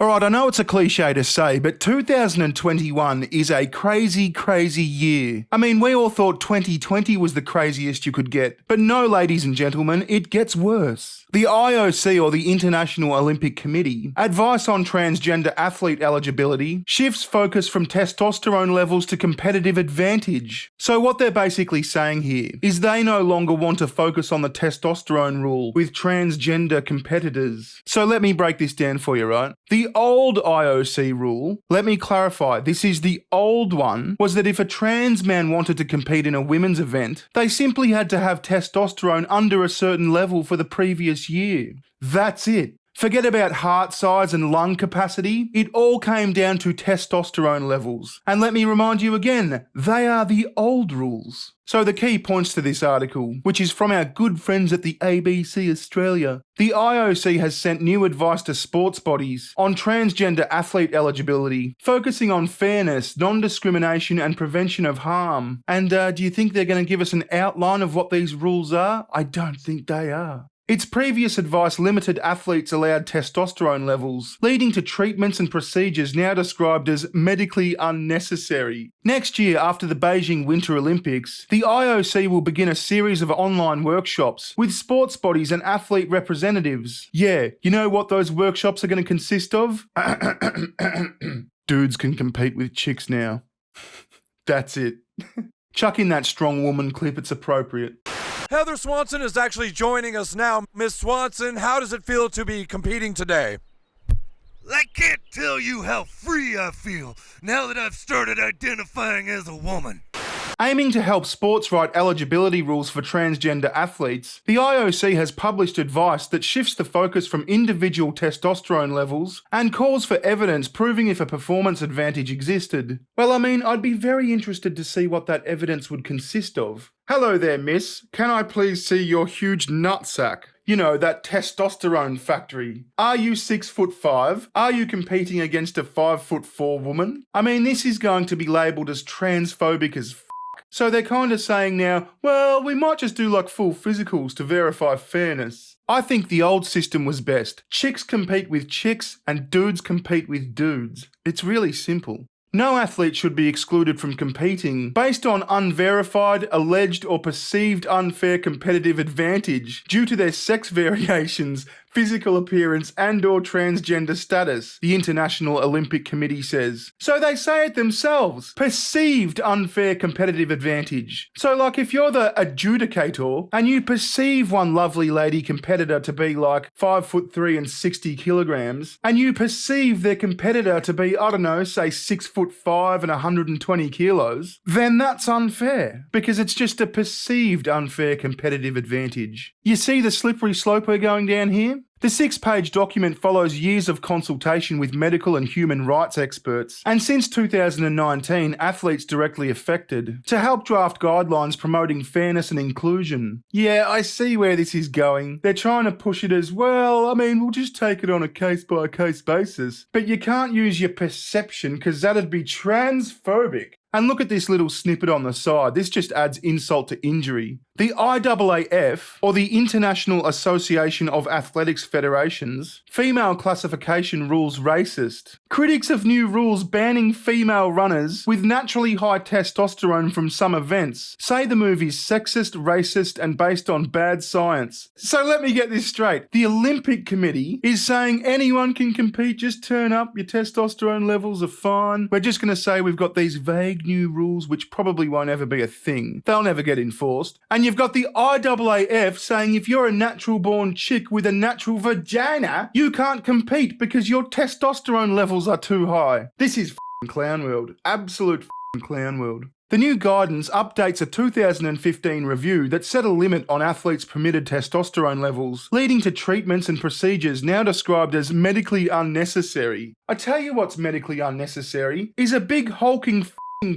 Alright, I know it's a cliche to say, but 2021 is a crazy, crazy year. I mean, we all thought 2020 was the craziest you could get, but no, ladies and gentlemen, it gets worse. The IOC, or the International Olympic Committee, advice on transgender athlete eligibility shifts focus from testosterone levels to competitive advantage. So what they're basically saying here is they no longer want to focus on the testosterone rule with transgender competitors. So let me break this down for you, right? The old IOC rule, let me clarify, this is the old one, was that if a trans man wanted to compete in a women's event, they simply had to have testosterone under a certain level for the previous year. That's it. Forget about heart size and lung capacity. It all came down to testosterone levels. And let me remind you again, they are the old rules. So the key points to this article, which is from our good friends at the ABC Australia. The IOC has sent new advice to sports bodies on transgender athlete eligibility, focusing on fairness, non-discrimination and prevention of harm. And do you think they're going to give us an outline of what these rules are? I don't think they are. Its previous advice limited athletes' allowed testosterone levels, leading to treatments and procedures now described as medically unnecessary. Next year, after the Beijing Winter Olympics, the IOC will begin a series of online workshops with sports bodies and athlete representatives. Yeah, you know what those workshops are going to consist of? Dudes can compete with chicks now. That's it. Chuck in that strong woman clip, it's appropriate. Heather Swanson is actually joining us now. Miss Swanson, how does it feel to be competing today? I can't tell you how free I feel now that I've started identifying as a woman. Aiming to help sports write eligibility rules for transgender athletes, the IOC has published advice that shifts the focus from individual testosterone levels and calls for evidence proving if a performance advantage existed. Well, I mean, I'd be very interested to see what that evidence would consist of. Hello there, miss. Can I please see your huge nutsack? You know, that testosterone factory. Are you 6'5"? Are you competing against a 5'4" woman? I mean, this is going to be labelled as transphobic as so they're kind of saying now, well, we might just do like full physicals to verify fairness. I think the old system was best. Chicks compete with chicks and dudes compete with dudes. It's really simple. No athlete should be excluded from competing based on unverified, alleged or perceived unfair competitive advantage due to their sex variations, physical appearance and or transgender status, the International Olympic Committee says. So they say it themselves, perceived unfair competitive advantage. So like if you're the adjudicator and you perceive one lovely lady competitor to be like 5'3" and 60 kilograms, and you perceive their competitor to be, I don't know, say 6'5" and 120 kilos, then that's unfair because it's just a perceived unfair competitive advantage. You see the slippery slope we're going down here? The 6-page document follows years of consultation with medical and human rights experts, and since 2019, athletes directly affected, to help draft guidelines promoting fairness and inclusion. Yeah, I see where this is going. They're trying to push it as, well, I mean, we'll just take it on a case-by-case basis. But you can't use your perception, because that'd be transphobic. And look at this little snippet on the side. This just adds insult to injury. The IAAF, or the International Association of Athletics Federations, female classification rules racist. Critics of new rules banning female runners with naturally high testosterone from some events say the move is sexist, racist, and based on bad science. So let me get this straight. The Olympic Committee is saying anyone can compete, just turn up, your testosterone levels are fine. We're just going to say we've got these vague new rules which probably won't ever be a thing. They'll never get enforced. And you've got the IAAF saying if you're a natural born chick with a natural vagina, you can't compete because your testosterone levels are too high. This is f***ing clown world. Absolute f***ing clown world. The new guidance updates a 2015 review that set a limit on athletes' permitted testosterone levels, leading to treatments and procedures now described as medically unnecessary. I tell you what's medically unnecessary is a big hulking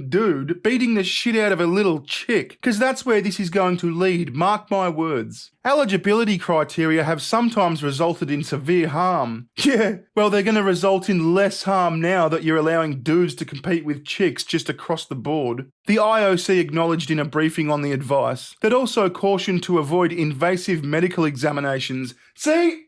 dude beating the shit out of a little chick, because that's where this is going to lead, mark my words. Eligibility criteria have sometimes resulted in severe harm. Yeah, well they're going to result in less harm now that you're allowing dudes to compete with chicks just across the board. The IOC acknowledged in a briefing on the advice that also cautioned to avoid invasive medical examinations. See?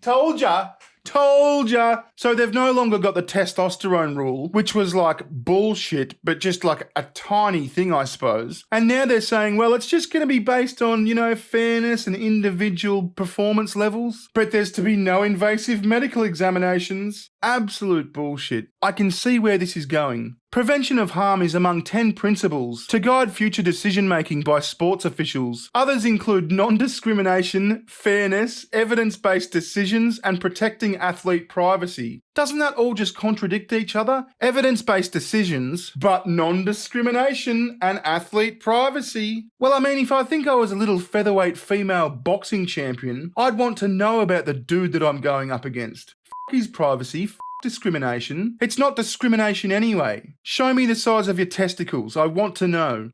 Told ya! Told ya! So they've no longer got the testosterone rule, which was like bullshit, but just like a tiny thing, I suppose. And now they're saying, well, it's just going to be based on, fairness and individual performance levels. But there's to be no invasive medical examinations. Absolute bullshit. I can see where this is going. Prevention of harm is among 10 principles to guide future decision-making by sports officials. Others include non-discrimination, fairness, evidence-based decisions, and protecting athlete privacy. Doesn't that all just contradict each other? Evidence-based decisions, but non-discrimination and athlete privacy. Well, I mean, if I think I was a little featherweight female boxing champion, I'd want to know about the dude that I'm going up against. F his privacy, discrimination. It's not discrimination anyway. Show me the size of your testicles. I want to know.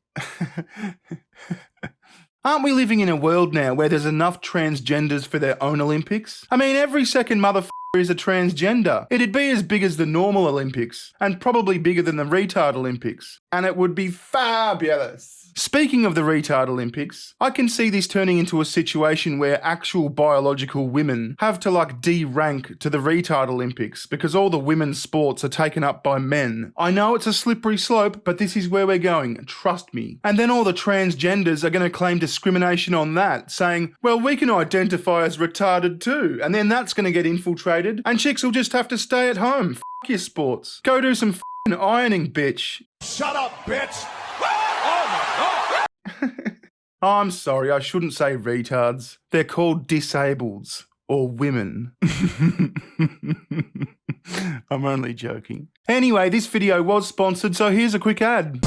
Aren't we living in a world now where there's enough transgenders for their own Olympics? I mean, every second motherfucker is a transgender. It'd be as big as the normal Olympics, and probably bigger than the Retard Olympics. And it would be fabulous. Speaking of the Retard Olympics, I can see this turning into a situation where actual biological women have to de-rank to the Retard Olympics because all the women's sports are taken up by men. I know it's a slippery slope, but this is where we're going, trust me. And then all the transgenders are going to claim discrimination on that, saying, well, we can identify as retarded too, and then that's going to get infiltrated, and chicks will just have to stay at home. F*** your sports. Go do some f***ing ironing, bitch. Shut up, bitch! Oh, I'm sorry, I shouldn't say retards. They're called disableds. Or women. I'm only joking. Anyway, this video was sponsored, so here's a quick ad.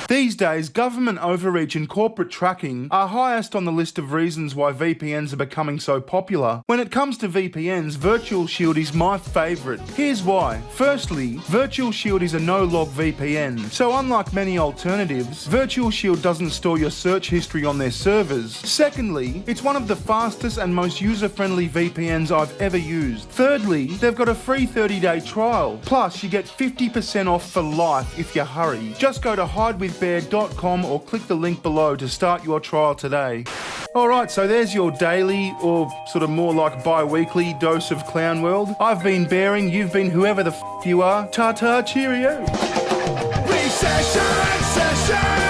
These days, government overreach and corporate tracking are highest on the list of reasons why VPNs are becoming so popular. When it comes to VPNs, VirtualShield is my favourite. Here's why. Firstly, VirtualShield is a no-log VPN, so unlike many alternatives, VirtualShield doesn't store your search history on their servers. Secondly, it's one of the fastest and most user-friendly VPNs I've ever used. Thirdly, they've got a free 30-day trial. Plus, you get 50% off for life if you hurry. Just go to bearing.australia or click the link below to start your trial today. Alright, so there's your daily, or sort of more like bi-weekly dose of Clown World. I've been Bearing, you've been whoever the f*** you are. Ta-ta, cheerio! Recession, session!